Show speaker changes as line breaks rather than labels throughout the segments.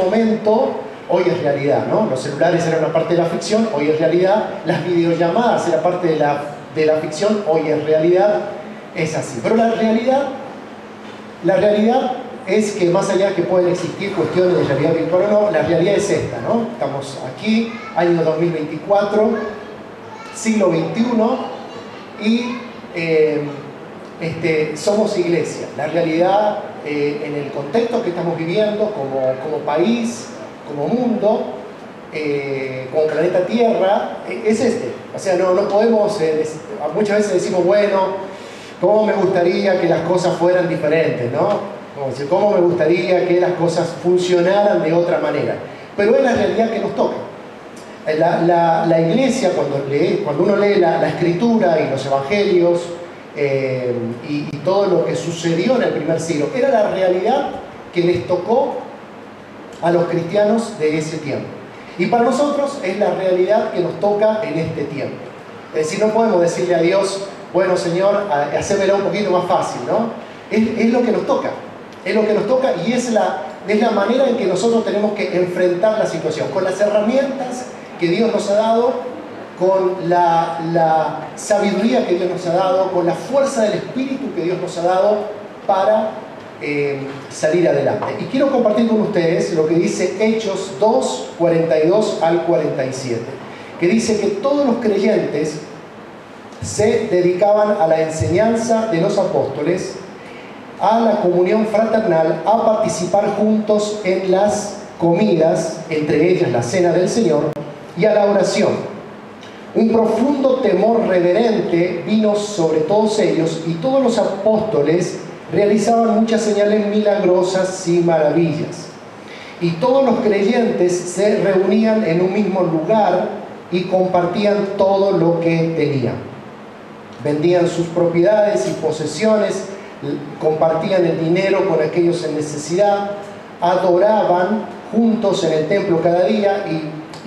momento, hoy es realidad, ¿no? Los celulares eran una parte de la ficción, hoy es realidad. Las videollamadas eran parte de la ficción, hoy es realidad. Es así. Pero la realidad es que más allá que pueden existir cuestiones de realidad virtual o no, la realidad es esta, ¿no? Estamos aquí, año 2024, siglo XXI, y somos iglesia. La realidad en el contexto que estamos viviendo como país, como mundo, como planeta Tierra, es este. O sea, no podemos, muchas veces decimos, bueno, ¿cómo me gustaría que las cosas fueran diferentes, ¿no? ¿Cómo me gustaría que las cosas funcionaran de otra manera? Pero es la realidad que nos toca. La iglesia, cuando uno lee la escritura y los evangelios y todo lo que sucedió en el primer siglo, era la realidad que les tocó a los cristianos de ese tiempo. Y para nosotros es la realidad que nos toca en este tiempo. Es decir, no podemos decirle a Dios, bueno, Señor, hacémela un poquito más fácil, ¿no? Es lo que nos toca. Es lo que nos toca y es la manera en que nosotros tenemos que enfrentar la situación, con las herramientas que Dios nos ha dado, con la sabiduría que Dios nos ha dado, con la fuerza del Espíritu que Dios nos ha dado para salir adelante. Y quiero compartir con ustedes lo que dice Hechos 2, 42 al 47, que dice que todos los creyentes se dedicaban a la enseñanza de los apóstoles, a la comunión fraternal, a participar juntos en las comidas, entre ellas la cena del Señor, y a la oración. Un profundo temor reverente vino sobre todos ellos y todos los apóstoles realizaban muchas señales milagrosas y maravillas. Y todos los creyentes se reunían en un mismo lugar y compartían todo lo que tenían. Vendían sus propiedades y posesiones, compartían el dinero con aquellos en necesidad, adoraban juntos en el templo cada día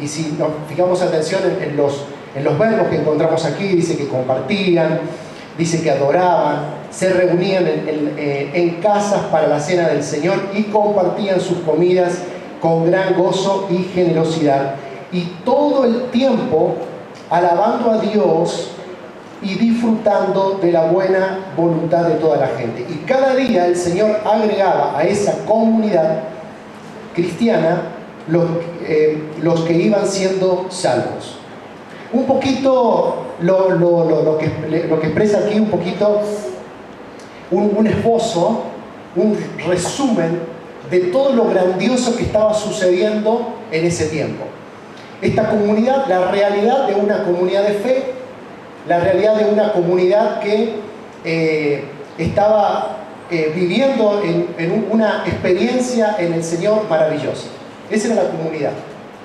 y si nos fijamos atención en los verbos que encontramos aquí, dice que compartían, dice que adoraban, se reunían en casas para la cena del Señor y compartían sus comidas con gran gozo y generosidad, y todo el tiempo alabando a Dios y disfrutando de la buena voluntad de toda la gente. Y cada día el Señor agregaba a esa comunidad cristiana los que iban siendo salvos. Un poquito lo que expresa aquí, un poquito un esbozo, un resumen de todo lo grandioso que estaba sucediendo en ese tiempo. Esta comunidad, la realidad de una comunidad de fe, la realidad de una comunidad que estaba viviendo en una experiencia en el Señor maravillosa. Esa era la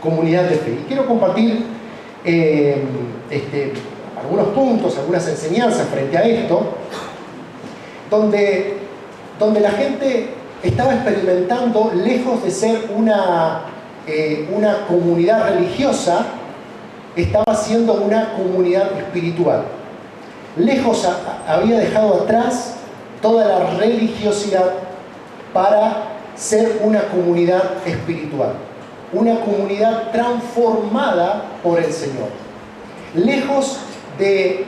comunidad de fe. Y quiero compartir algunos puntos, algunas enseñanzas frente a esto, donde la gente estaba experimentando, lejos de ser una comunidad religiosa, estaba siendo una comunidad espiritual. Lejos había dejado atrás toda la religiosidad para ser una comunidad espiritual, una comunidad transformada por el Señor. Lejos de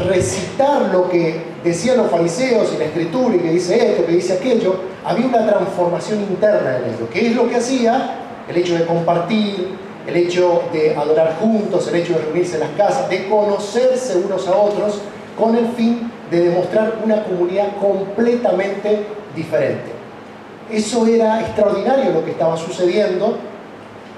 recitar lo que decían los fariseos y la Escritura, y que dice esto, que dice aquello, había una transformación interna en ello. ¿Qué es lo que hacía? El hecho de compartir, el hecho de adorar juntos, el hecho de reunirse en las casas, de conocerse unos a otros, con el fin de demostrar una comunidad completamente diferente. Eso era extraordinario lo que estaba sucediendo.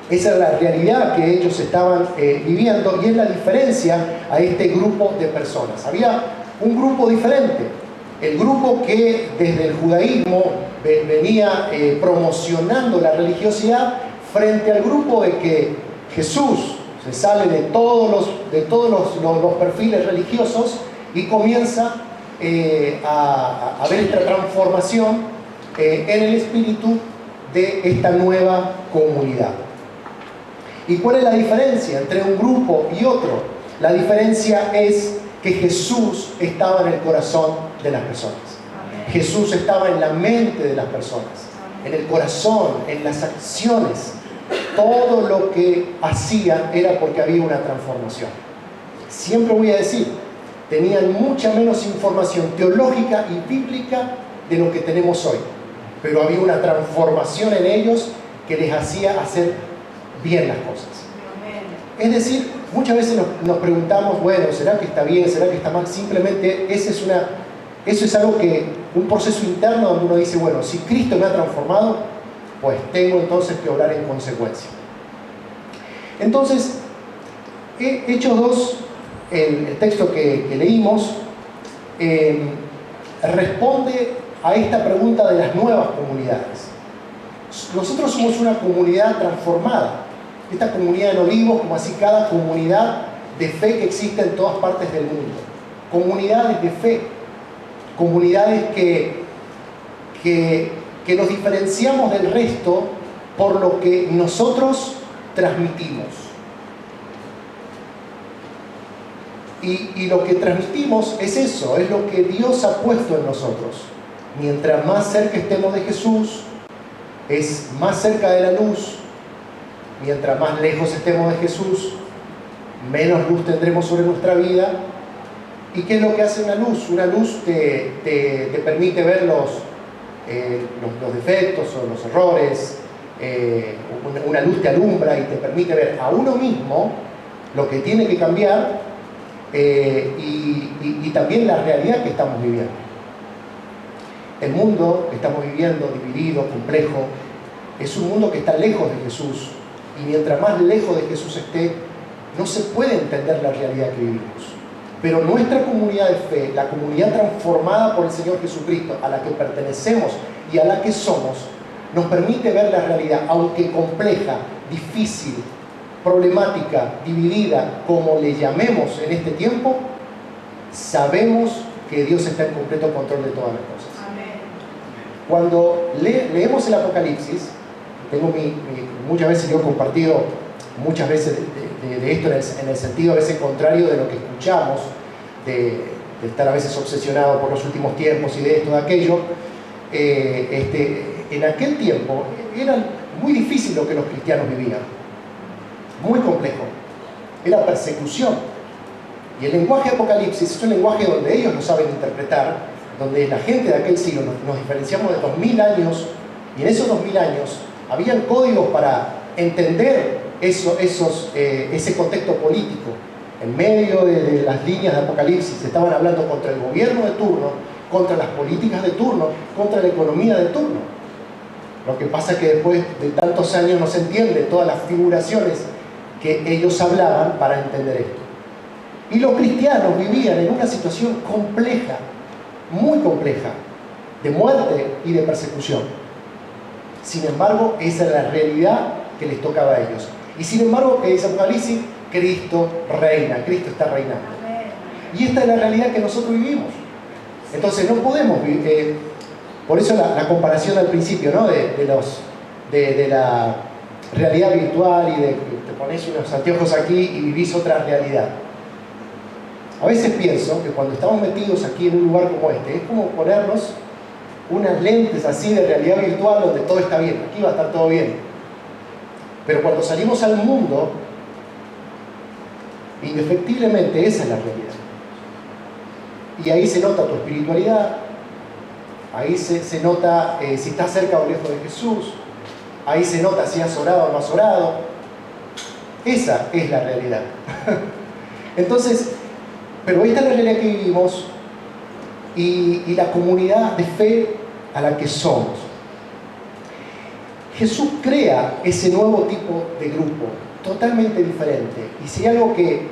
Esa es la realidad que ellos estaban viviendo, y es la diferencia a este grupo de personas. Había un grupo diferente, el grupo que desde el judaísmo venía promocionando la religiosidad, frente al grupo de que Jesús se sale de todos los perfiles religiosos y comienza a ver esta transformación en el espíritu de esta nueva comunidad. ¿Y cuál es la diferencia entre un grupo y otro? La diferencia es que Jesús estaba en el corazón de las personas. Jesús estaba en la mente de las personas. en el corazón, en las acciones. Todo lo que hacían era porque había una transformación. Siempre voy a decir, tenían mucha menos información teológica y bíblica de lo que tenemos hoy, pero había una transformación en ellos que les hacía hacer bien las cosas. Es decir, muchas veces nos preguntamos, bueno, ¿será que está bien? ¿Será que está mal? Simplemente eso es algo un proceso interno donde uno dice, bueno, si Cristo me ha transformado, pues tengo entonces que obrar en consecuencia. Entonces, Hechos 2, el texto que leímos, responde a esta pregunta de las nuevas comunidades. Nosotros somos una comunidad transformada. Esta comunidad en Olivos, como así cada comunidad de fe que existe en todas partes del mundo. Comunidades de fe. Comunidades que nos diferenciamos del resto por lo que nosotros transmitimos. Y lo que transmitimos es eso, es lo que Dios ha puesto en nosotros. Mientras más cerca estemos de Jesús, es más cerca de la luz. Mientras más lejos estemos de Jesús, menos luz tendremos sobre nuestra vida. ¿Y qué es lo que hace una luz? Una luz te permite ver los defectos o los errores. Una luz te alumbra y te permite ver a uno mismo lo que tiene que cambiar y también la realidad que estamos viviendo. El mundo que estamos viviendo, dividido, complejo, es un mundo que está lejos de Jesús. Y mientras más lejos de Jesús esté, no se puede entender la realidad que vivimos. Pero nuestra comunidad de fe, la comunidad transformada por el Señor Jesucristo, a la que pertenecemos y a la que somos, nos permite ver la realidad, aunque compleja, difícil, problemática, dividida, como le llamemos en este tiempo, sabemos que Dios está en completo control de todas las cosas. Amén. Cuando leemos el Apocalipsis, muchas veces yo he compartido muchas veces de esto en el sentido a veces contrario de lo que escuchamos, de estar a veces obsesionado por los últimos tiempos y de esto, de aquello. En aquel tiempo era muy difícil lo que los cristianos vivían, muy complejo, era persecución. Y el lenguaje de Apocalipsis es un lenguaje donde ellos lo saben interpretar, donde la gente de aquel siglo nos diferenciamos de 2000 años, y en esos 2000 años habían códigos para entender ese contexto político. En medio de las líneas de Apocalipsis estaban hablando contra el gobierno de turno, contra las políticas de turno, contra la economía de turno. Lo que pasa es que después de tantos años no se entiende todas las figuraciones que ellos hablaban para entender esto. Y los cristianos vivían en una situación compleja, muy compleja, de muerte y de persecución. Sin embargo, esa es la realidad que les tocaba a ellos. Y sin embargo, que dice Apocalipsis, Cristo reina, Cristo está reinando. Y esta es la realidad que nosotros vivimos. Entonces no podemos vivir, por eso la comparación al principio, ¿no? de la realidad virtual y de que te pones unos anteojos aquí y vivís otra realidad. A veces pienso que cuando estamos metidos aquí en un lugar como este, es como ponernos unas lentes así de realidad virtual donde todo está bien, aquí va a estar todo bien. Pero cuando salimos al mundo, indefectiblemente esa es la realidad. Y ahí se nota tu espiritualidad, ahí se nota si estás cerca o lejos de Jesús, ahí se nota si has orado o no has orado. Esa es la realidad. Entonces, pero esta es la realidad que vivimos y la comunidad de fe a la que somos. Jesús crea ese nuevo tipo de grupo, totalmente diferente. Y si hay algo que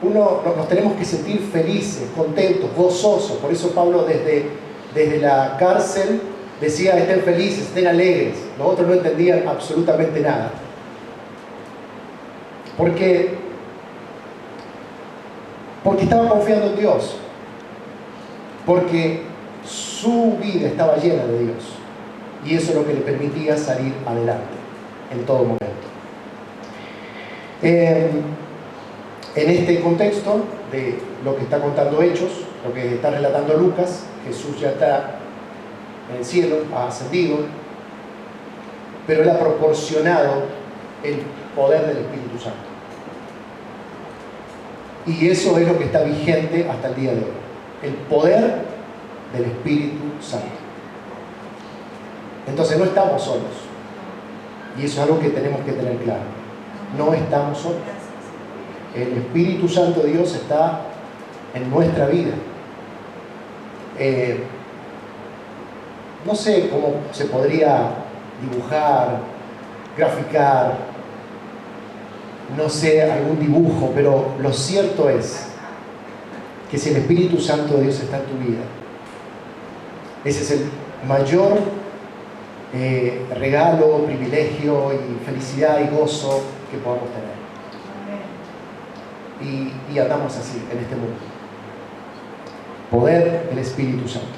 nos tenemos que sentir felices, contentos, gozosos. Por eso Pablo desde la cárcel decía, estén felices, estén alegres. Los otros no entendían absolutamente nada. Porque estaba confiando en Dios. Porque su vida estaba llena de Dios. Y eso es lo que le permitía salir adelante en todo momento. En este contexto de lo que está contando Hechos, lo que está relatando Lucas, Jesús ya está en el cielo, ha ascendido, pero Él ha proporcionado el poder del Espíritu Santo. Y eso es lo que está vigente hasta el día de hoy. El poder del Espíritu Santo. Entonces no estamos solos. Y eso es algo que tenemos que tener claro. No estamos solos. El Espíritu Santo de Dios está en nuestra vida. No sé cómo se podría dibujar, graficar, no sé, algún dibujo, pero lo cierto es que si el Espíritu Santo de Dios está en tu vida, ese es el mayor regalo, privilegio y felicidad y gozo que podamos tener. Y andamos así en este mundo. Poder del Espíritu Santo.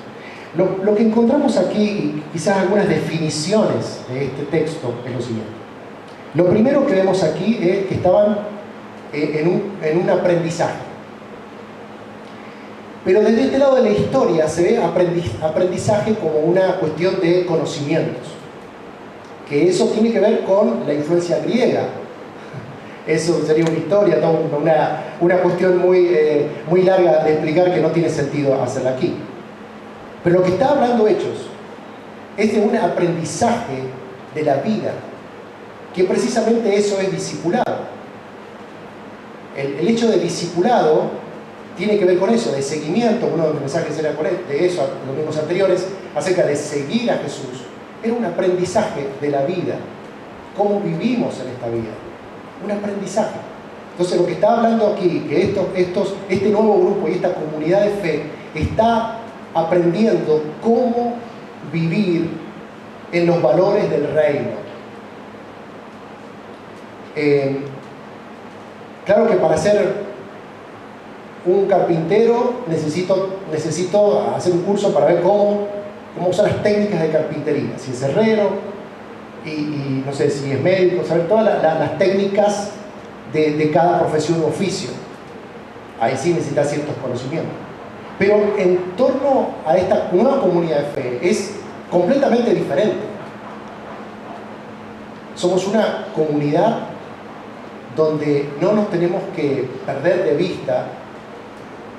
Lo que encontramos aquí, y quizás algunas definiciones de este texto, es lo siguiente. Lo primero que vemos aquí es que estaban en un aprendizaje. Pero desde este lado de la historia se ve aprendizaje como una cuestión de conocimientos. Que eso tiene que ver con la influencia griega. Eso sería una historia, una cuestión muy larga de explicar que no tiene sentido hacerla aquí. Pero lo que está hablando Hechos es de un aprendizaje de la vida, que precisamente eso es discipulado. El hecho de discipulado tiene que ver con eso, de seguimiento. Uno de los mensajes era de eso, los mismos anteriores, acerca de seguir a Jesús. Era un aprendizaje de la vida, cómo vivimos en esta vida. Un aprendizaje. Entonces lo que está hablando aquí, que este nuevo grupo y esta comunidad de fe está aprendiendo cómo vivir en los valores del reino. Claro que para ser un carpintero necesito hacer un curso para ver cómo usar las técnicas de carpintería. Si es herrero, y no sé si es médico, saber todas las técnicas de cada profesión u oficio. Ahí sí necesitas ciertos conocimientos. Pero en torno a esta nueva comunidad de fe es completamente diferente. Somos una comunidad donde no nos tenemos que perder de vista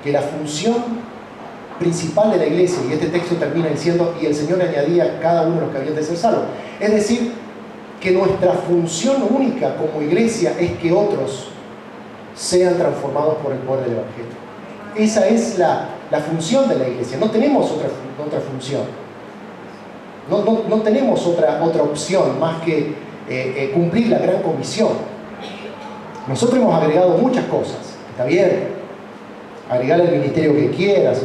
que la función principal de la iglesia, y este texto termina diciendo, y el Señor añadía a cada uno de los que habían de ser salvos. Es decir, que nuestra función única como iglesia es que otros sean transformados por el poder del Evangelio. Esa es la función de la iglesia. No tenemos otra función. No tenemos otra opción más que cumplir la gran comisión. Nosotros hemos agregado muchas cosas. Está bien, agregar el ministerio que quieras,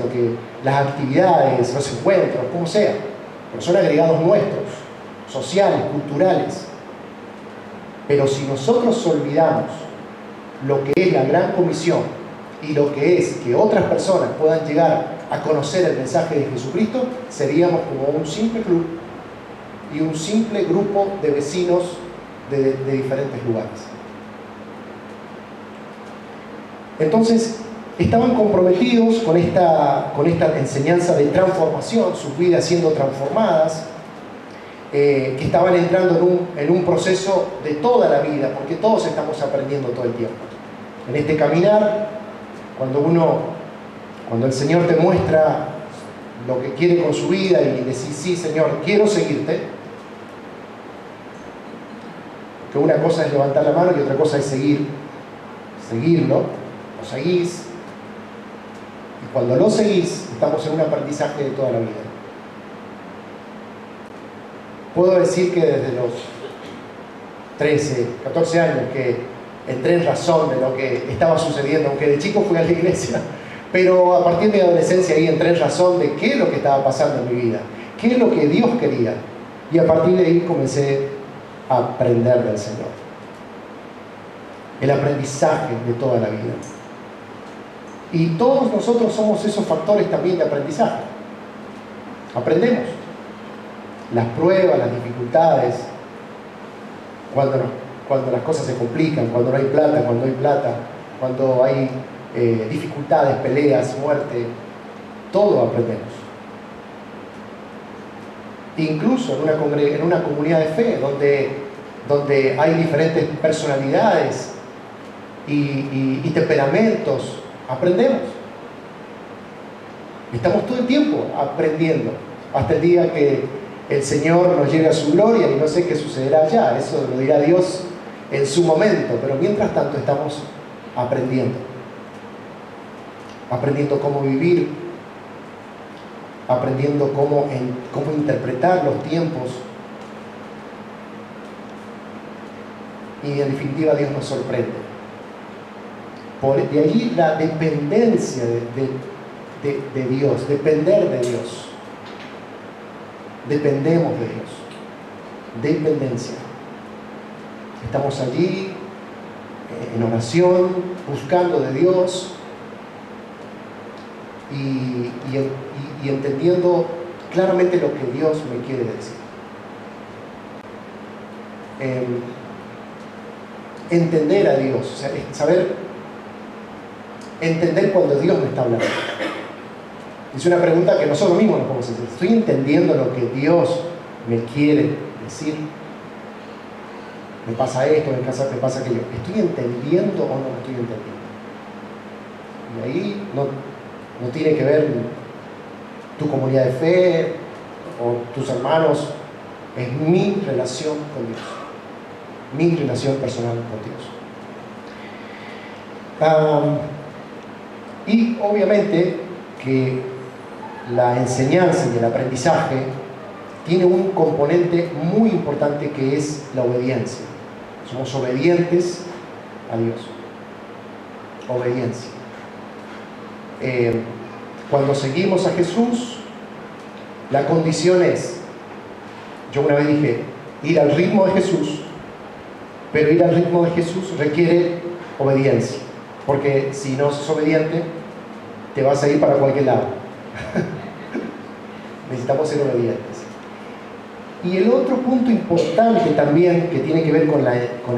las actividades, los encuentros, como sea. Pero son agregados nuestros, sociales, culturales. Pero si nosotros olvidamos lo que es la gran comisión y lo que es que otras personas puedan llegar a conocer el mensaje de Jesucristo, seríamos como un simple club y un simple grupo de vecinos de diferentes lugares. Entonces, estaban comprometidos con esta enseñanza de transformación, sus vidas siendo transformadas, que estaban entrando en un proceso de toda la vida, porque todos estamos aprendiendo todo el tiempo. En este caminar, cuando el Señor te muestra lo que quiere con su vida y decís, sí, Señor, quiero seguirte, que una cosa es levantar la mano y otra cosa es seguirlo, lo seguís, y cuando lo seguís, estamos en un aprendizaje de toda la vida. Puedo decir que desde los 13, 14 años que entré en razón de lo que estaba sucediendo, aunque de chico fui a la iglesia, pero a partir de mi adolescencia ahí entré en razón de qué es lo que estaba pasando en mi vida, qué es lo que Dios quería, y a partir de ahí comencé a aprender del Señor. El aprendizaje de toda la vida. Y todos nosotros somos esos factores también de aprendizaje. Aprendemos. Las pruebas, las dificultades, cuando las cosas se complican, cuando no hay plata, cuando hay dificultades, peleas, muerte, todo aprendemos. incluso en una comunidad de fe, donde hay diferentes personalidades y temperamentos, aprendemos. Estamos todo el tiempo aprendiendo, hasta el día que el Señor nos lleve a su gloria, y no sé qué sucederá allá, eso lo dirá Dios en su momento, pero mientras tanto estamos aprendiendo cómo vivir, aprendiendo cómo interpretar los tiempos, y en definitiva Dios nos sorprende. De allí la dependencia de Dios, depender de Dios. Dependemos de Dios. Dependencia. Estamos allí en oración, buscando de Dios y entendiendo claramente lo que Dios me quiere decir. Entender a Dios, o sea, entender cuando Dios me está hablando. Es una pregunta que nosotros mismos nos podemos hacer. ¿Estoy entendiendo lo que Dios me quiere decir? Me pasa esto, me pasa aquello. ¿Estoy entendiendo o no lo estoy entendiendo? Y ahí no tiene que ver tu comunidad de fe o tus hermanos. Es mi relación con Dios. Mi relación personal con Dios. Y obviamente que la enseñanza y el aprendizaje tiene un componente muy importante, que es la obediencia. Somos obedientes a Dios. Obediencia. Cuando seguimos a Jesús, la condición es, yo una vez dije, ir al ritmo de Jesús, pero ir al ritmo de Jesús requiere obediencia, porque si no sos obediente, te vas a ir para cualquier lado. Necesitamos ser obedientes. Y el otro punto importante también, que tiene que ver con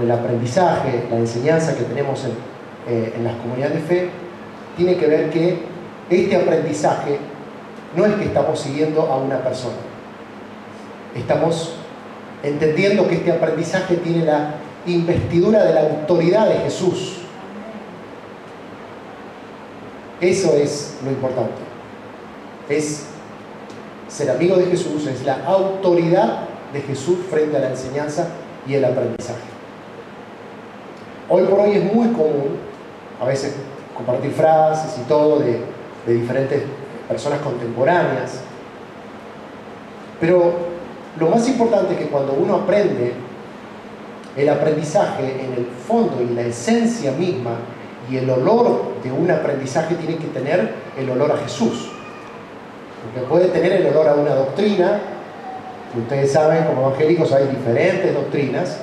el aprendizaje, la enseñanza que tenemos en las comunidades de fe, tiene que ver que este aprendizaje no es que estamos siguiendo a una persona. Estamos entendiendo que este aprendizaje tiene la investidura de la autoridad de Jesús. Eso es lo importante. Es ser amigo de Jesús, es la autoridad de Jesús frente a la enseñanza y el aprendizaje. Hoy por hoy es muy común, a veces, compartir frases y todo de diferentes personas contemporáneas, pero lo más importante es que cuando uno aprende, el aprendizaje en el fondo y la esencia misma y el olor de un aprendizaje tiene que tener el olor a Jesús. Porque puede tener el olor a una doctrina, que ustedes saben, como evangélicos hay diferentes doctrinas,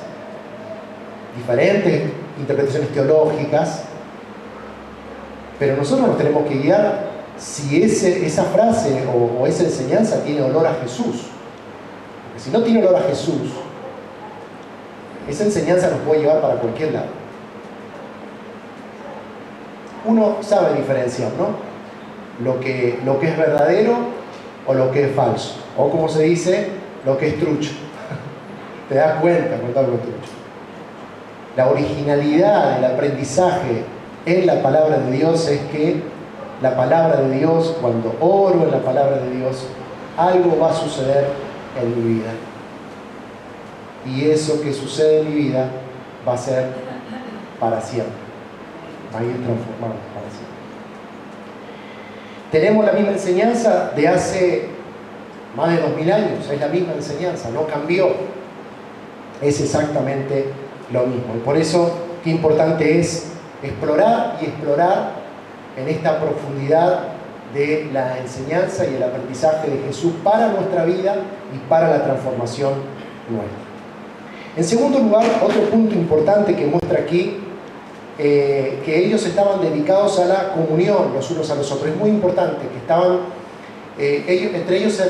diferentes interpretaciones teológicas, pero nosotros nos tenemos que guiar si esa frase o esa enseñanza tiene olor a Jesús. Porque si no tiene olor a Jesús, esa enseñanza nos puede llevar para cualquier lado. Uno sabe diferenciar, ¿no? Lo que es verdadero o lo que es falso. O como se dice, lo que es trucho. Te das cuenta cuando algo es trucho. La originalidad del aprendizaje en la palabra de Dios es que la palabra de Dios, cuando oro en la palabra de Dios, algo va a suceder en mi vida. Y eso que sucede en mi vida va a ser para siempre. Va a ir transformado para siempre. Tenemos la misma enseñanza de hace más de 2000 años, es la misma enseñanza, no cambió. Es exactamente lo mismo. Y por eso, qué importante es explorar y explorar en esta profundidad de la enseñanza y el aprendizaje de Jesús para nuestra vida y para la transformación nuestra. En segundo lugar, otro punto importante que muestra aquí, que ellos estaban dedicados a la comunión los unos a los otros. Es muy importante que estaban, entre ellos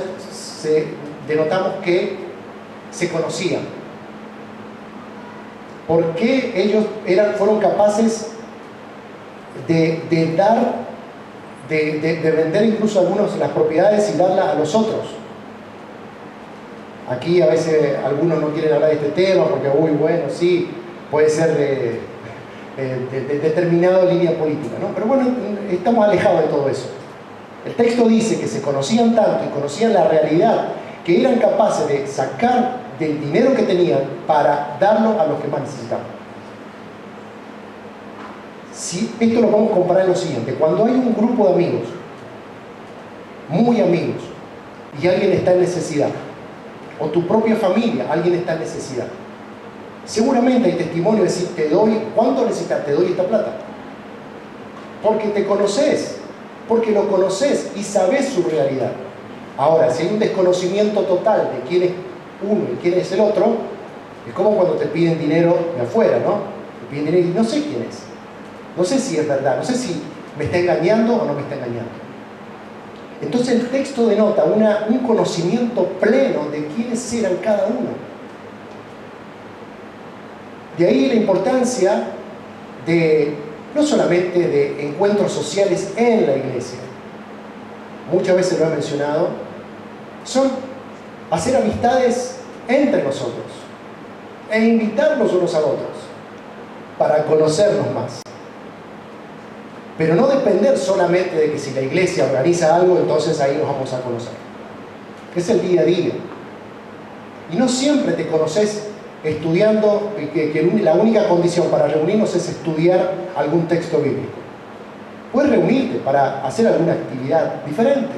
denotamos que se conocían. ¿Por qué ellos fueron capaces de vender incluso algunas de las propiedades y darlas a los otros? Aquí a veces algunos no quieren hablar de este tema porque, uy, bueno, sí, puede ser de determinada línea política, ¿no? Pero bueno, estamos alejados de todo eso. El texto dice que se conocían tanto y conocían la realidad que eran capaces de sacar del dinero que tenían para darlo a los que más necesitaban. Si esto lo podemos comparar en lo siguiente: cuando hay un grupo de amigos, muy amigos, y alguien está en necesidad, o tu propia familia, alguien está en necesidad, seguramente hay testimonio de decir, te doy, ¿cuánto necesitas? Te doy esta plata. Porque te conoces, porque lo conoces y sabes su realidad. Ahora, si hay un desconocimiento total de quién es uno y quién es el otro, es como cuando te piden dinero de afuera, ¿no? Te piden dinero y no sé quién es. No sé si es verdad, no sé si me está engañando o no me está engañando. Entonces el texto denota un conocimiento pleno de quiénes eran cada uno. De ahí la importancia de, no solamente de encuentros sociales en la iglesia, muchas veces lo he mencionado, son hacer amistades entre nosotros e invitarnos unos a otros para conocernos más. Pero no depender solamente de que si la iglesia organiza algo, entonces ahí nos vamos a conocer. Es el día a día. Y no siempre te conoces estudiando, que la única condición para reunirnos es estudiar algún texto bíblico. Puedes reunirte para hacer alguna actividad diferente.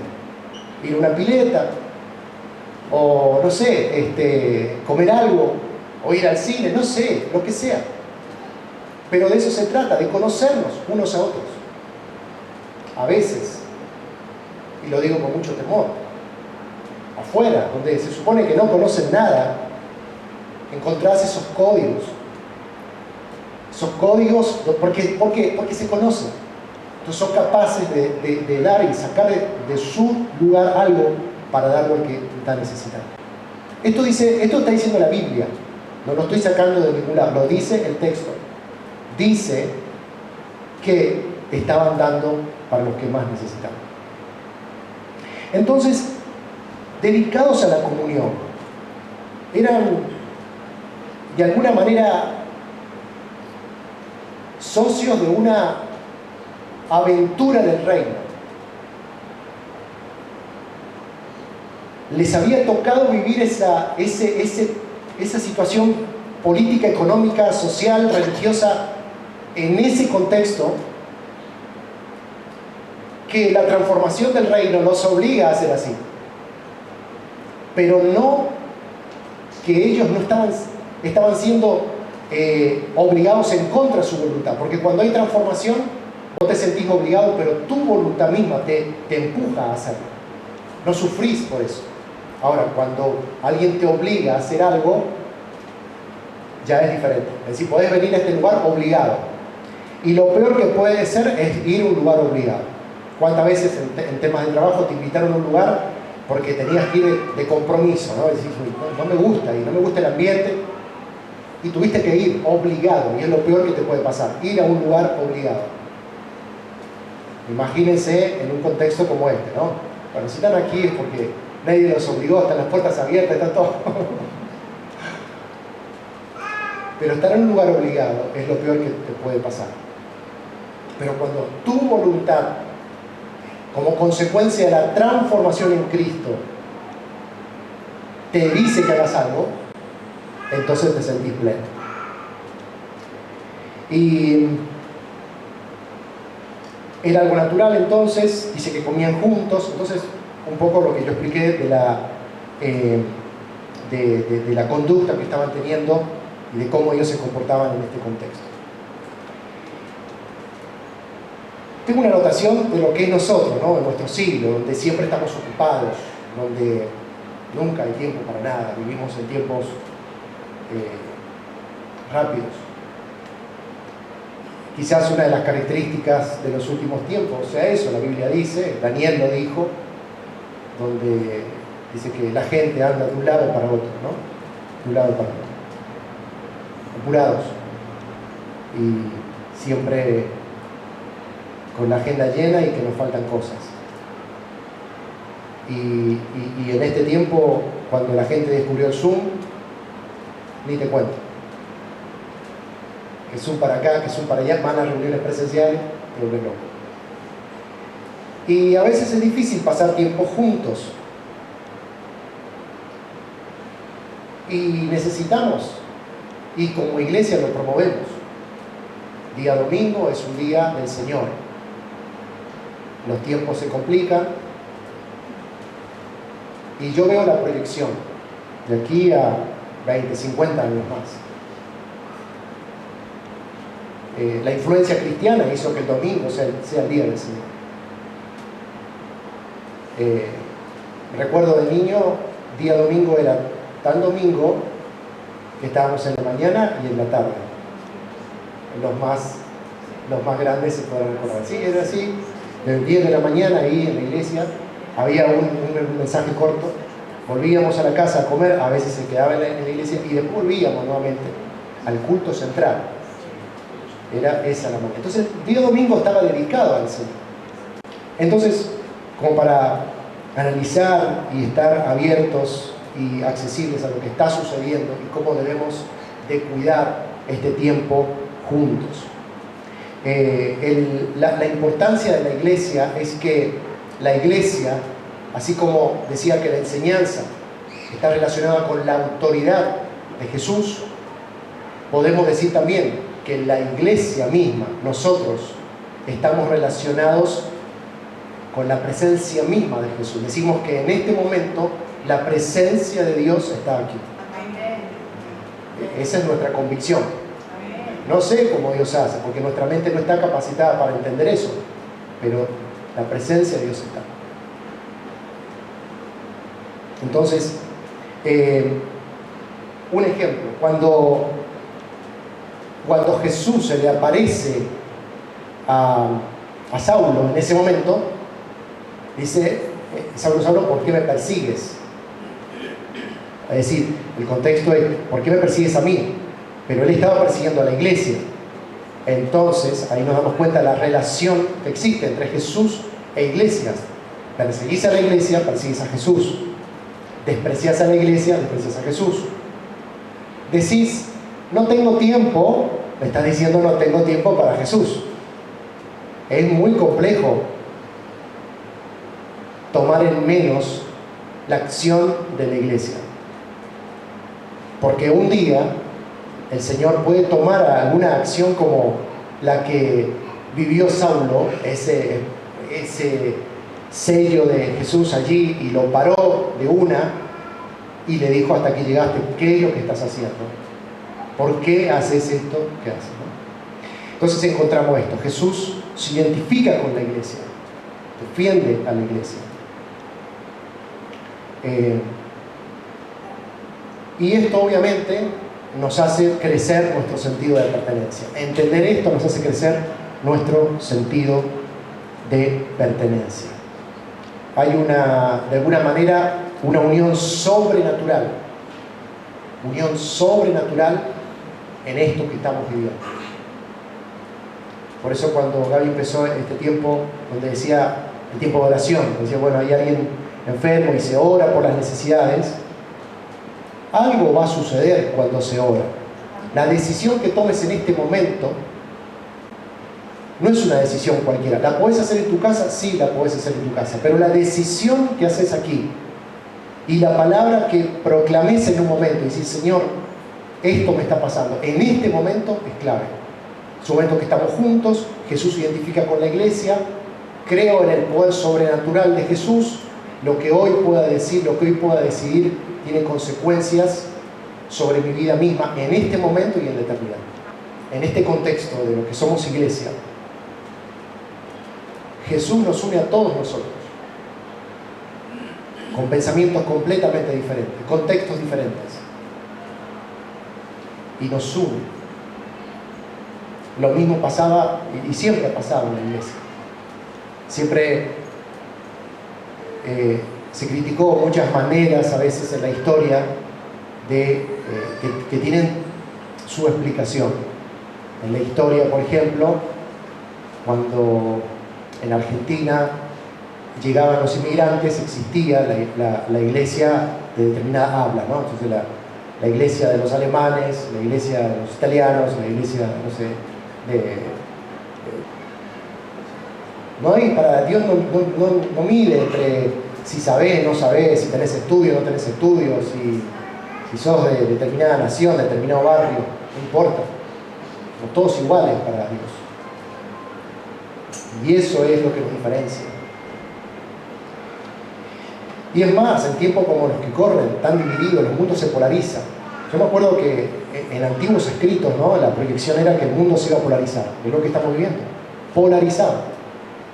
Ir a una pileta, o no sé, comer algo, o ir al cine, no sé, lo que sea. Pero de eso se trata, de conocernos unos a otros. A veces, y lo digo con mucho temor, afuera, donde se supone que no conocen nada, encontrás esos códigos. Esos códigos, ¿por qué? Porque se conocen. Entonces son capaces de dar y sacar de su lugar algo para darlo al que está necesitando. Esto está diciendo la Biblia. No lo estoy sacando de ningún lado, lo dice el texto. Dice que estaban dando para los que más necesitaban. Entonces, dedicados a la comunión, eran de alguna manera socios de una aventura del reino. Les había tocado vivir esa situación política, económica, social, religiosa, en ese contexto, que la transformación del reino nos obliga a hacer así. Pero no que ellos no estaban siendo obligados en contra de su voluntad, porque cuando hay transformación, vos te sentís obligado, pero tu voluntad misma te empuja a hacerlo. No sufrís por eso. Ahora, cuando alguien te obliga a hacer algo, ya es diferente. Es decir, podés venir a este lugar obligado. Y lo peor que puede ser es ir a un lugar obligado. ¿Cuántas veces en temas de trabajo te invitaron a un lugar porque tenías que ir de compromiso, ¿no? Decís, no me gusta, y no me gusta el ambiente, y tuviste que ir obligado, y es lo peor que te puede pasar, ir a un lugar obligado. Imagínense en un contexto como este, ¿no? Bueno, si están aquí es porque nadie los obligó, están las puertas abiertas, está todo. Pero estar en un lugar obligado es lo peor que te puede pasar. Pero cuando tu voluntad, como consecuencia de la transformación en Cristo, te dice que hagas algo, entonces te sentís pleno. Y era algo natural entonces, dice que comían juntos, entonces un poco lo que yo expliqué de la conducta que estaban teniendo y de cómo ellos se comportaban en este contexto. Tengo una anotación de lo que es nosotros, ¿no? En nuestro siglo, donde siempre estamos ocupados, donde nunca hay tiempo para nada, vivimos en tiempos rápidos. Quizás una de las características de los últimos tiempos sea eso, la Biblia dice, Daniel lo dijo, donde dice que la gente anda de un lado para otro, ¿no? De un lado para otro. Apurados. Y siempre con la agenda llena y que nos faltan cosas. Y en este tiempo Cuando la gente descubrió el Zoom, ni te cuento. Que Zoom para acá, que Zoom para allá, van a reuniones presenciales, te vuelves loco. Y a veces es difícil pasar tiempo juntos. Y necesitamos, y como iglesia lo promovemos. Día domingo es un día del Señor. Los tiempos se complican. Y yo veo la proyección de aquí a 20, 50 años más. La influencia cristiana hizo que el domingo sea el día del Señor. Recuerdo de niño, día domingo era tan domingo que estábamos en la mañana y en la tarde. Los más grandes se podrán recordar. Sí, era así. Del 10 de la mañana ahí en la iglesia había un mensaje corto. Volvíamos a la casa a comer, a veces se quedaba en la iglesia y después volvíamos nuevamente al culto central. Era esa la manera. Entonces, el día domingo estaba dedicado al Señor. Entonces, como para analizar y estar abiertos y accesibles a lo que está sucediendo y cómo debemos de cuidar este tiempo juntos. La importancia de la iglesia es que la iglesia, así como decía que la enseñanza está relacionada con la autoridad de Jesús, podemos decir también que la iglesia misma, nosotros, estamos relacionados con la presencia misma de Jesús. Decimos que en este momento la presencia de Dios está aquí. Esa es nuestra convicción. No sé cómo Dios hace, porque nuestra mente no está capacitada para entender eso, pero la presencia de Dios está. Entonces, un ejemplo, cuando Jesús se le aparece a Saulo en ese momento, dice, Saulo, ¿por qué me persigues? Es decir, el contexto es, ¿por qué me persigues a mí? Pero él estaba persiguiendo a la iglesia. Entonces, ahí nos damos cuenta de la relación que existe entre Jesús e iglesias. Perseguís a la iglesia, persigues a Jesús. Despreciás a la iglesia, despreciás a Jesús. Decís, no tengo tiempo, me estás diciendo no tengo tiempo para Jesús. Es muy complejo tomar en menos la acción de la iglesia. Porque un día el Señor puede tomar alguna acción como la que vivió Saulo, ese sello de Jesús allí, y lo paró de una y le dijo hasta que llegaste, ¿qué es lo que estás haciendo? ¿Por qué haces esto que haces? ¿No? Entonces encontramos esto, Jesús se identifica con la iglesia, defiende a la iglesia. Y esto obviamente nos hace crecer nuestro sentido de pertenencia. Entender esto nos hace crecer nuestro sentido de pertenencia. Hay de alguna manera, una unión sobrenatural en esto que estamos viviendo. Por eso cuando Gaby empezó este tiempo, donde decía el tiempo de oración, decía, bueno, hay alguien enfermo y se ora por las necesidades, algo va a suceder cuando se ora. La decisión que tomes en este momento no es una decisión cualquiera. ¿La podés hacer en tu casa? Sí, la podés hacer en tu casa. Pero la decisión que haces aquí y la palabra que proclames en un momento y decís, Señor, esto me está pasando, en este momento es clave. Es un momento que estamos juntos, Jesús se identifica con la iglesia, creo en el poder sobrenatural de Jesús, lo que hoy pueda decir, lo que hoy pueda decidir, tiene consecuencias sobre mi vida misma en este momento y en la eternidad. En este contexto de lo que somos iglesia, Jesús nos une a todos nosotros, con pensamientos completamente diferentes, contextos diferentes, y nos une. Lo mismo pasaba y siempre ha pasado en la iglesia. Siempre se criticó muchas maneras a veces en la historia que tienen su explicación. En la historia, por ejemplo, cuando en Argentina llegaban los inmigrantes, existía la iglesia de determinada habla, ¿no? Entonces la iglesia de los alemanes, la iglesia de los italianos, la iglesia, no sé, ¿no? Y para Dios no mide entre si sabés, no sabés, si tenés estudios, no tenés estudios, si sos de determinada nación, de determinado barrio, no importa. Somos todos iguales para Dios. Y eso es lo que nos diferencia. Y es más, en tiempos como los que corren, tan divididos, el mundo se polariza. Yo me acuerdo que en antiguos escritos, ¿no?, la proyección era que el mundo se iba a polarizar. Es lo que estamos viviendo. Polarizado.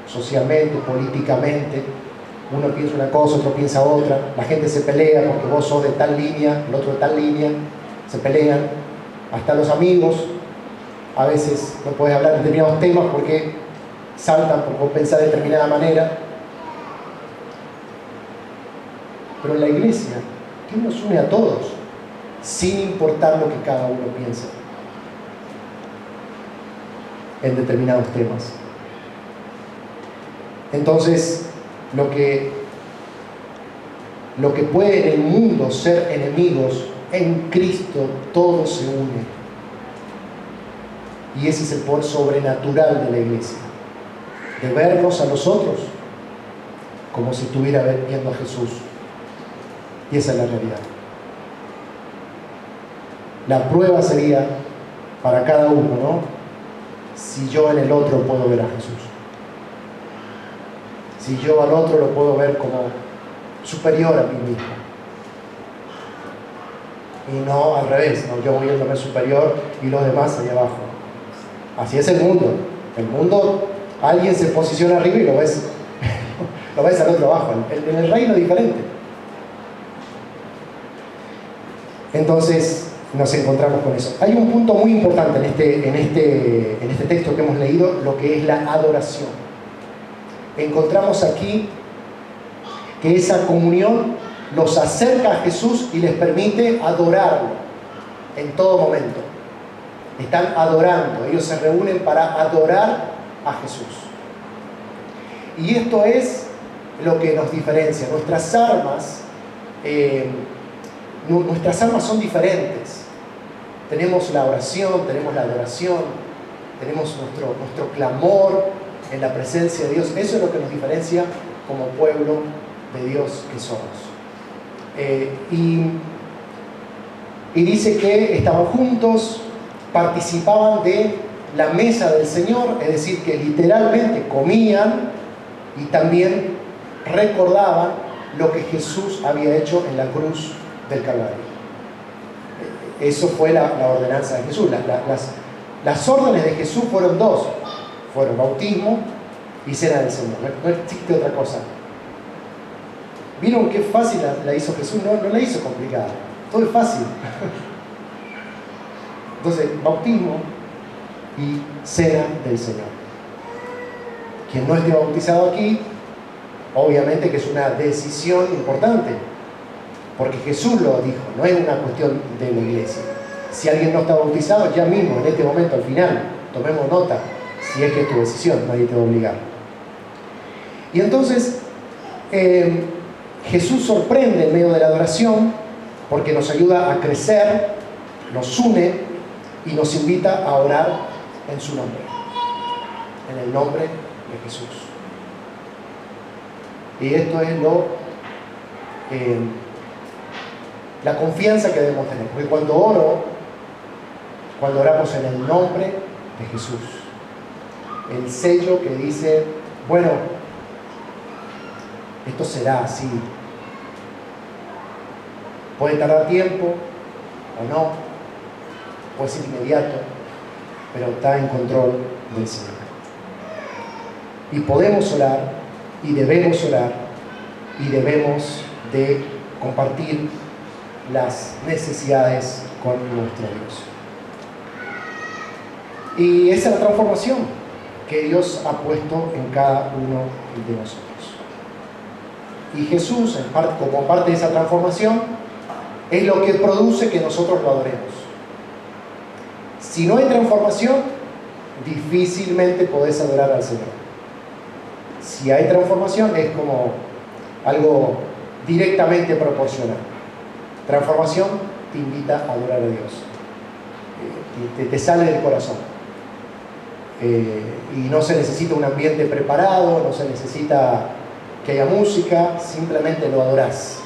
Socialmente, políticamente. Uno piensa una cosa, otro piensa otra. La gente se pelea porque vos sos de tal línea, el otro de tal línea. Se pelean. Hasta los amigos. A veces no podés hablar de determinados temas porque saltan por vos pensar de determinada manera. Pero en la iglesia, Dios nos une a todos, sin importar lo que cada uno piensa en determinados temas. Entonces, lo que puede en el mundo ser enemigos, en Cristo todo se une. Y ese es el poder sobrenatural de la iglesia, de vernos a nosotros como si estuviera viendo a Jesús. Y esa es la realidad. La prueba sería para cada uno, ¿no?, si yo en el otro puedo ver a Jesús. Si yo al otro lo puedo ver como superior a mí mismo. Y no al revés, ¿no? Yo voy a ver superior y los demás allá abajo. Así es el mundo. El mundo, alguien se posiciona arriba y lo ves al otro abajo. En el reino es diferente. Entonces nos encontramos con eso. Hay un punto muy importante en este texto que hemos leído, lo que es la adoración. Encontramos aquí que esa comunión los acerca a Jesús y les permite adorarlo en todo momento. Están adorando, ellos se reúnen para adorar a Jesús. Y esto es lo que nos diferencia. Nuestras armas son diferentes. Tenemos la oración, tenemos la adoración, tenemos nuestro clamor en la presencia de Dios. Eso es lo que nos diferencia como pueblo de Dios que somos. Y dice que estaban juntos, participaban de la mesa del Señor, es decir, que literalmente comían y también recordaban lo que Jesús había hecho en la cruz del Calvario. Eso fue la ordenanza de Jesús. Las órdenes de Jesús fueron dos. Fueron bautismo y cena del Señor. No existe otra cosa. ¿Vieron qué fácil la hizo Jesús? No la hizo complicada. Todo es fácil. Entonces, bautismo y cena del Señor. Quien no esté bautizado aquí, obviamente que es una decisión importante. Porque Jesús lo dijo, no es una cuestión de la iglesia. Si alguien no está bautizado, ya mismo, en este momento, al final, tomemos nota, si es que es tu decisión, nadie te va a obligar. Y entonces, Jesús sorprende en medio de la adoración, porque nos ayuda a crecer, nos une y nos invita a orar en su nombre, en el nombre de Jesús. Y esto es la confianza que debemos tener, porque cuando oramos en el nombre de Jesús, el sello que dice, bueno, esto será así, puede tardar tiempo o no, puede ser inmediato, pero está en control del Señor. Y podemos orar, y debemos orar, y debemos de compartir las necesidades con nuestro Dios. Y esa es la transformación que Dios ha puesto en cada uno de nosotros. Y Jesús, como parte de esa transformación, es lo que produce que nosotros lo adoremos. Si no hay transformación, difícilmente podés adorar al Señor. Si hay transformación, es como algo directamente proporcional. Transformación te invita a adorar a Dios. Te sale del corazón. Y no se necesita un ambiente preparado, no se necesita que haya música, simplemente lo adorás.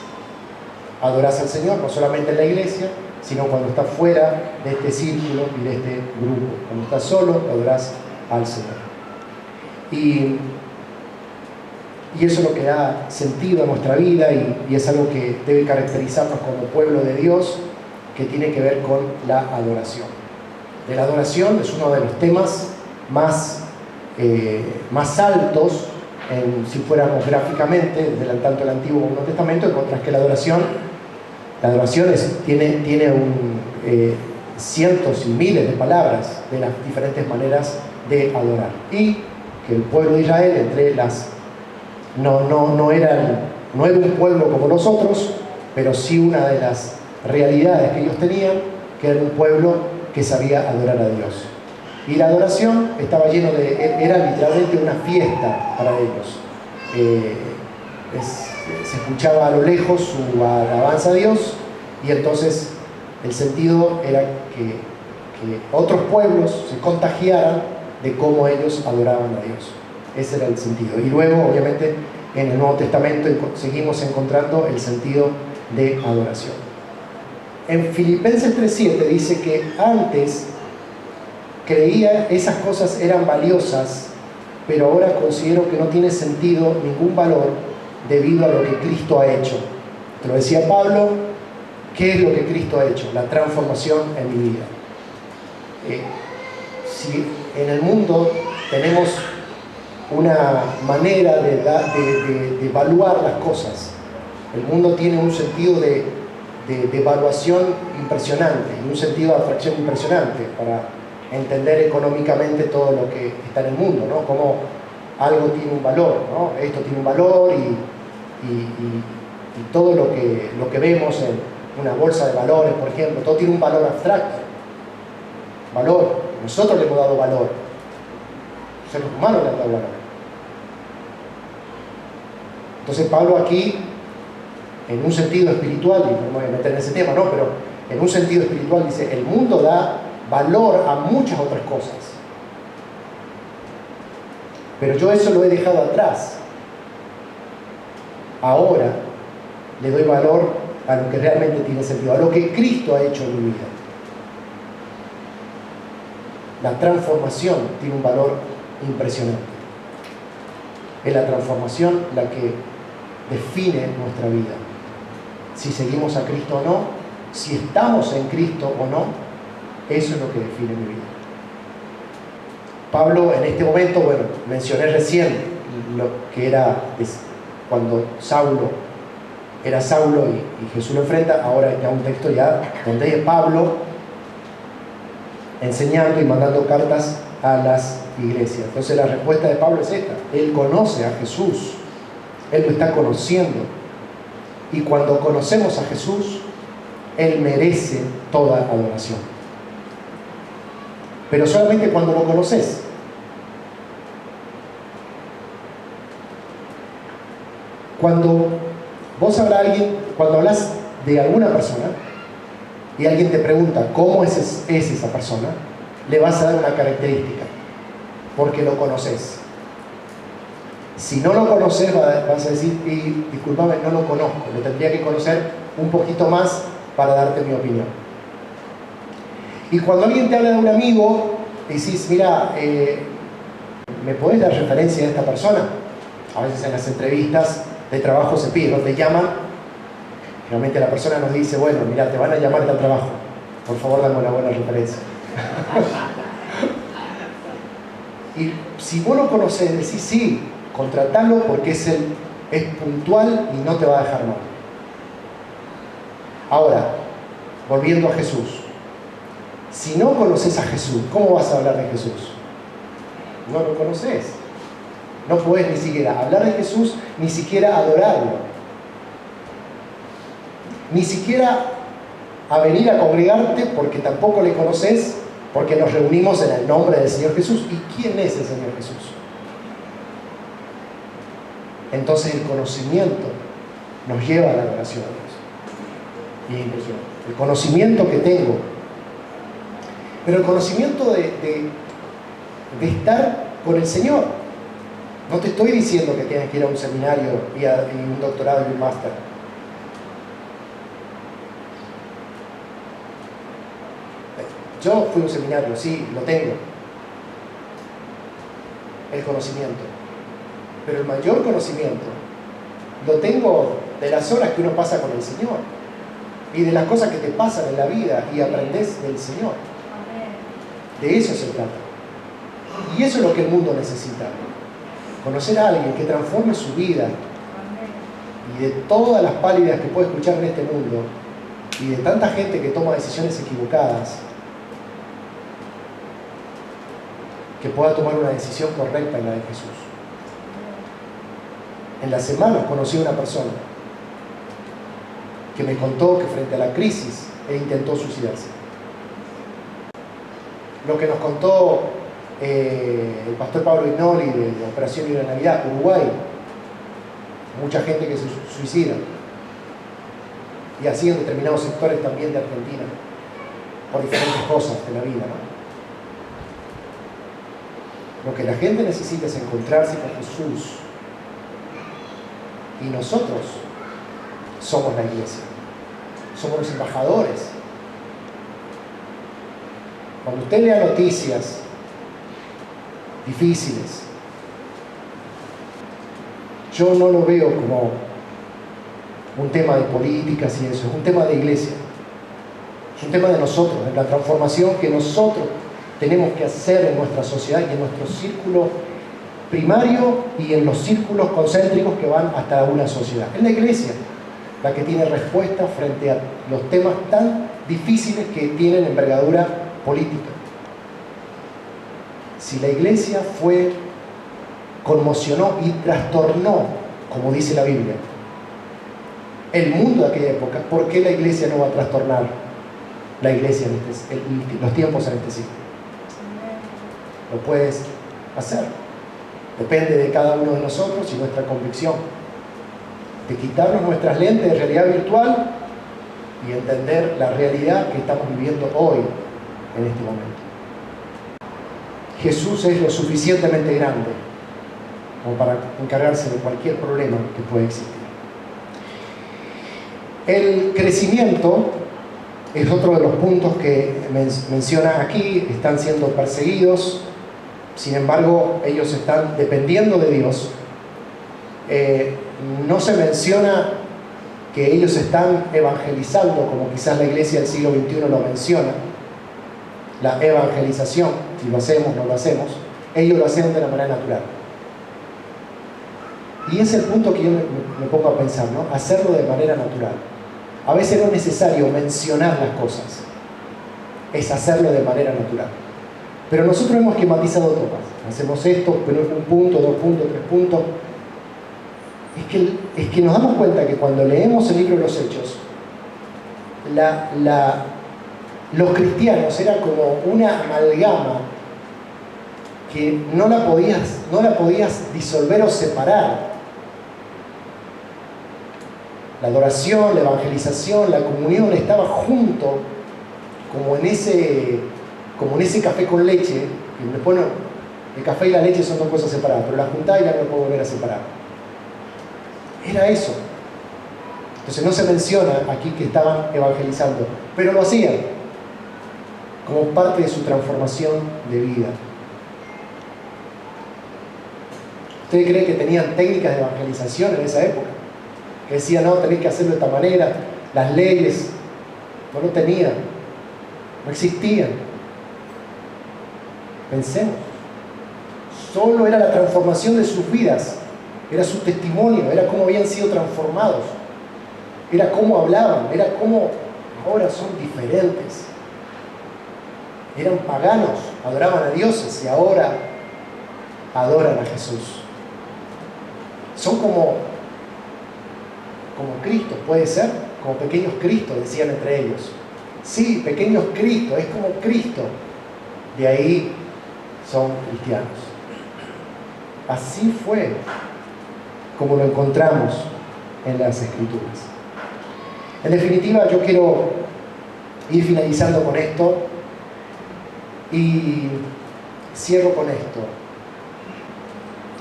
Adorás al Señor, no solamente en la iglesia, sino cuando estás fuera de este círculo y de este grupo. Cuando estás solo, adorás al Señor. Y eso es lo que da sentido a nuestra vida y es algo que debe caracterizarnos como pueblo de Dios, que tiene que ver con la adoración. De la adoración es uno de los temas más altos, si fuéramos gráficamente, tanto el Antiguo como el Nuevo Testamento, encontrás que la adoración tiene cientos y miles de palabras de las diferentes maneras de adorar. Y que el pueblo de Israel, no era un pueblo como nosotros, pero sí una de las realidades que ellos tenían, que era un pueblo que sabía adorar a Dios. Y la adoración estaba era literalmente una fiesta para ellos. Se escuchaba a lo lejos su alabanza a Dios, y entonces el sentido era que otros pueblos se contagiaran de cómo ellos adoraban a Dios. Ese era el sentido. Y luego, obviamente, en el Nuevo Testamento seguimos encontrando el sentido de adoración. En Filipenses 3:7 dice que antes creía esas cosas eran valiosas, pero ahora considero que no tiene sentido, ningún valor, debido a lo que Cristo ha hecho. Te lo decía Pablo, ¿qué es lo que Cristo ha hecho? La transformación en mi vida. Si en el mundo tenemos una manera de evaluar las cosas, el mundo tiene un sentido de evaluación impresionante y un sentido de abstracción impresionante para entender económicamente todo lo que está en el mundo, ¿no? Cómo algo tiene un valor, ¿no? Esto tiene un valor y todo lo que vemos en una bolsa de valores, por ejemplo, todo tiene un valor abstracto. Valor. Nosotros le hemos dado valor. Los seres humanos le han dado valor. Entonces Pablo aquí, en un sentido espiritual, y no me voy a meter en ese tema, ¿no? Pero en un sentido espiritual dice, el mundo da valor a muchas otras cosas. Pero yo eso lo he dejado atrás. Ahora le doy valor a lo que realmente tiene sentido, a lo que Cristo ha hecho en mi vida. La transformación tiene un valor impresionante. Es la transformación la que define nuestra vida. Si seguimos a Cristo o no, si estamos en Cristo o no, eso es lo que define mi vida. Pablo, en este momento, bueno, mencioné recién lo que era cuando Saulo era Saulo y Jesús lo enfrenta. Ahora ya un texto donde es Pablo enseñando y mandando cartas a las iglesias. Entonces la respuesta de Pablo es esta: él conoce a Jesús, él lo está conociendo, y cuando conocemos a Jesús, él merece toda adoración. Pero solamente cuando lo conoces. Cuando vos cuando hablas de alguna persona y alguien te pregunta cómo es esa persona, le vas a dar una característica, porque lo conoces. Si no lo conoces, vas a decir, discúlpame, no lo conozco, lo tendría que conocer un poquito más para darte mi opinión. Y cuando alguien te habla de un amigo, decís, mira, ¿me podés dar referencia de esta persona? A veces en las entrevistas de trabajo se pide, no te llaman, realmente la persona nos dice, bueno, mira, te van a llamar al trabajo, por favor dame una buena referencia. Y si vos lo conocés, decís, sí, contratalo porque es puntual y no te va a dejar mal. Ahora, volviendo a Jesús, si no conoces a Jesús, ¿cómo vas a hablar de Jesús? No lo conoces. No puedes ni siquiera hablar de Jesús, ni siquiera adorarlo. Ni siquiera a venir a congregarte porque tampoco le conoces, porque nos reunimos en el nombre del Señor Jesús. ¿Y quién es el Señor Jesús? Entonces el conocimiento nos lleva a la adoración a Dios. y es impresionante. El conocimiento que tengo. Pero el conocimiento de estar con el Señor. No te estoy diciendo que tienes que ir a un seminario y un doctorado y un máster. Yo fui a un seminario, sí, lo tengo. El conocimiento. Pero el mayor conocimiento lo tengo de las horas que uno pasa con el Señor y de las cosas que te pasan en la vida y aprendes del Señor. De eso se trata. Y eso es lo que el mundo necesita. Conocer a alguien que transforme su vida y de todas las pálidas que puede escuchar en este mundo y de tanta gente que toma decisiones equivocadas, que pueda tomar una decisión correcta en la de Jesús. En la semana conocí a una persona que me contó que frente a la crisis él intentó suicidarse. Lo que nos contó el pastor Pablo Ignoli de Operación Libre de Navidad, Uruguay, mucha gente que se suicida, y así en determinados sectores también de Argentina, por diferentes cosas de la vida, ¿no? Lo que la gente necesita es encontrarse con Jesús, y nosotros somos la iglesia, somos los embajadores. Cuando usted lea noticias difíciles, yo no lo veo como un tema de políticas y eso, es un tema de iglesia, es un tema de nosotros, de la transformación que nosotros tenemos que hacer en nuestra sociedad y en nuestro círculo primario y en los círculos concéntricos que van hasta una sociedad. Es la iglesia la que tiene respuesta frente a los temas tan difíciles que tienen envergadura política. Si la iglesia conmocionó y trastornó, como dice la Biblia, el mundo de aquella época, ¿por qué la iglesia no va a trastornar la iglesia en los tiempos en este siglo? Lo puedes hacer. Depende de cada uno de nosotros y nuestra convicción. De quitarnos nuestras lentes de realidad virtual y entender la realidad que estamos viviendo hoy, en este momento. Jesús es lo suficientemente grande como para encargarse de cualquier problema que pueda existir. El crecimiento es otro de los puntos que menciona aquí. Están siendo perseguidos, sin embargo ellos están dependiendo de Dios. No se menciona que ellos están evangelizando como quizás la iglesia del siglo XXI lo menciona, la evangelización, si lo hacemos, no lo hacemos. Ellos lo hacen de la manera natural. Y es el punto que yo me pongo a pensar, ¿no? Hacerlo de manera natural. A veces no es necesario mencionar las cosas, es hacerlo de manera natural. Pero nosotros hemos esquematizado todo. Hacemos esto, pero un punto, 2 puntos, 3 puntos. Es que nos damos cuenta que cuando leemos el libro de los Hechos, los cristianos era como una amalgama que no la podías disolver o separar. La adoración, la evangelización, la comunión estaba junto, como en ese café con leche. Bueno, el café y la leche son 2 cosas separadas, pero la juntada ya no lo puedo volver a separar. Era eso. Entonces no se menciona aquí que estaban evangelizando, pero lo hacían como parte de su transformación de vida. ¿Ustedes creen que tenían técnicas de evangelización en esa época? Que decían, no, tenéis que hacerlo de esta manera. Las leyes no lo tenían, no existían. Pensemos. Solo era la transformación de sus vidas. Era su testimonio, era cómo habían sido transformados. Era cómo hablaban, era cómo ahora son diferentes. Eran paganos, adoraban a dioses y ahora adoran a Jesús. Son como Cristo, puede ser, como pequeños Cristos, decían entre ellos. Sí, pequeños Cristos, es como Cristo. De ahí son cristianos. Así fue como lo encontramos en las Escrituras. En definitiva, yo quiero ir finalizando con esto y cierro con esto.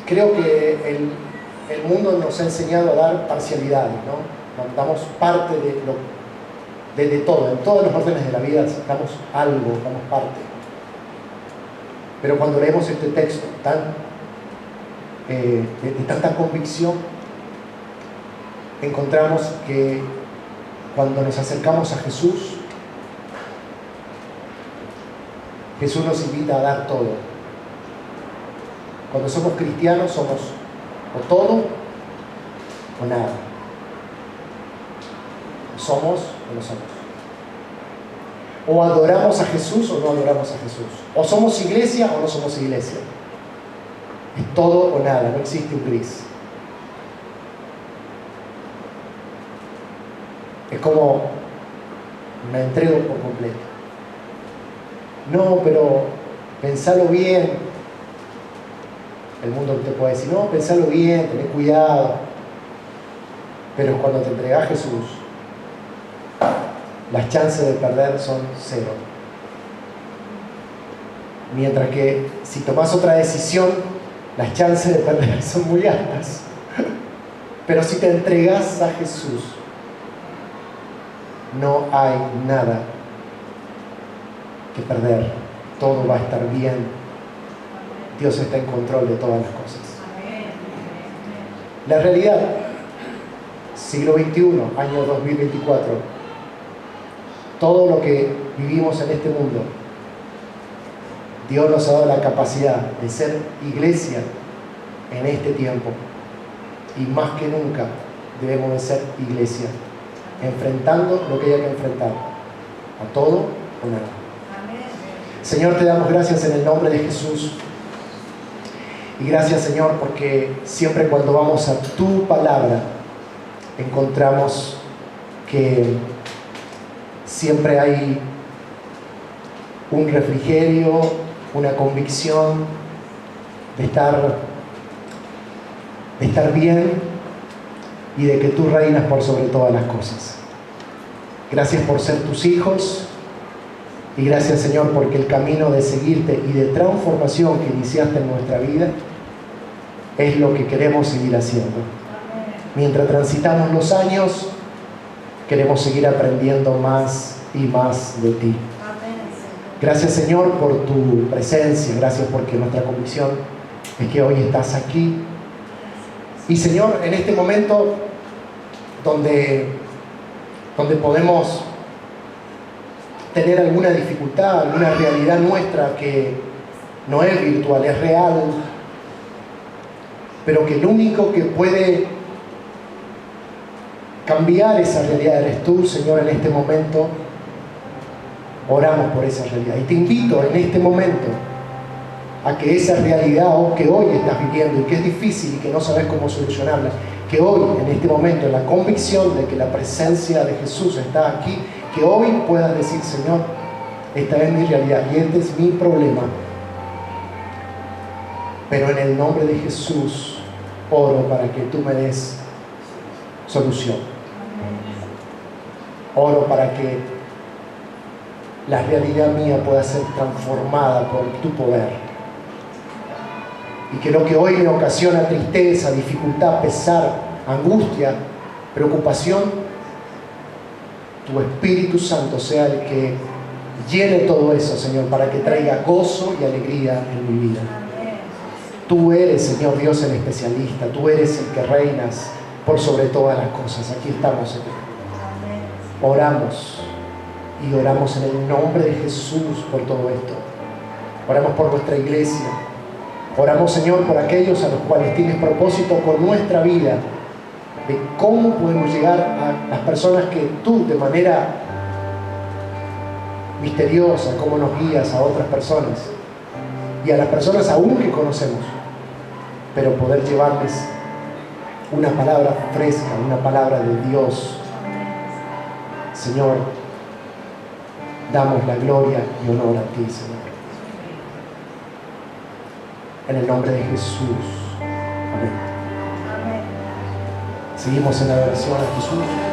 Creo que el mundo nos ha enseñado a dar parcialidades, ¿no? Damos parte de todo, en todos los órdenes de la vida damos algo, damos parte. Pero cuando leemos este texto de tanta convicción, encontramos que cuando nos acercamos a Jesús, Jesús nos invita a dar todo. Cuando somos cristianos somos o todo o nada. Somos o no somos. O adoramos a Jesús o no adoramos a Jesús. O somos iglesia o no somos iglesia. Es todo o nada, no existe un gris. Es como me entrego por completo. No, pero pensalo bien. El mundo te puede decir, no, pensalo bien, tené cuidado. Pero cuando te entregas a Jesús, las chances de perder son cero. Mientras que si tomas otra decisión, las chances de perder son muy altas. Pero si te entregas a Jesús, no hay nada que perder. Todo va a estar bien. Dios está en control de todas las cosas. La realidad, siglo XXI, año 2024, todo lo que vivimos en este mundo, Dios nos ha dado la capacidad de ser iglesia en este tiempo. Y más que nunca debemos de ser iglesia, enfrentando lo que haya que enfrentar, a todo o nada. Señor, te damos gracias en el nombre de Jesús. Y gracias, Señor, porque siempre cuando vamos a tu palabra, encontramos que siempre hay un refrigerio, una convicción de estar bien y de que tú reinas por sobre todas las cosas. Gracias por ser tus hijos y gracias, Señor, porque el camino de seguirte y de transformación que iniciaste en nuestra vida es lo que queremos seguir haciendo. Mientras transitamos los años, queremos seguir aprendiendo más y más de ti. Gracias, Señor, por tu presencia. Gracias porque nuestra convicción es que hoy estás aquí. Y, Señor, en este momento donde podemos tener alguna dificultad, alguna realidad nuestra que no es virtual, es real, pero que el único que puede cambiar esa realidad eres tú, Señor. En este momento oramos por esa realidad y te invito en este momento a que esa realidad que hoy estás viviendo y que es difícil y que no sabes cómo solucionarla, que hoy, en este momento, en la convicción de que la presencia de Jesús está aquí, que hoy puedas decir, Señor, esta es mi realidad y este es mi problema, pero en el nombre de Jesús oro para que tú me des solución. Oro para que la realidad mía pueda ser transformada por tu poder. Y que lo que hoy me ocasiona tristeza, dificultad, pesar, angustia, preocupación, tu Espíritu Santo sea el que llene todo eso, Señor, para que traiga gozo y alegría en mi vida. Tú eres, Señor Dios, el especialista. Tú eres el que reinas por sobre todas las cosas. Aquí estamos, Señor. Oramos y oramos en el nombre de Jesús por todo esto. Oramos por nuestra iglesia. Oramos, Señor, por aquellos a los cuales tienes propósito con nuestra vida, de cómo podemos llegar a las personas que tú, de manera misteriosa, cómo nos guías a otras personas y a las personas aún que conocemos, pero poder llevarles una palabra fresca, una palabra de Dios. Señor, damos la gloria y honor a ti, Señor. En el nombre de Jesús. Amén. Seguimos en la adoración a Jesús.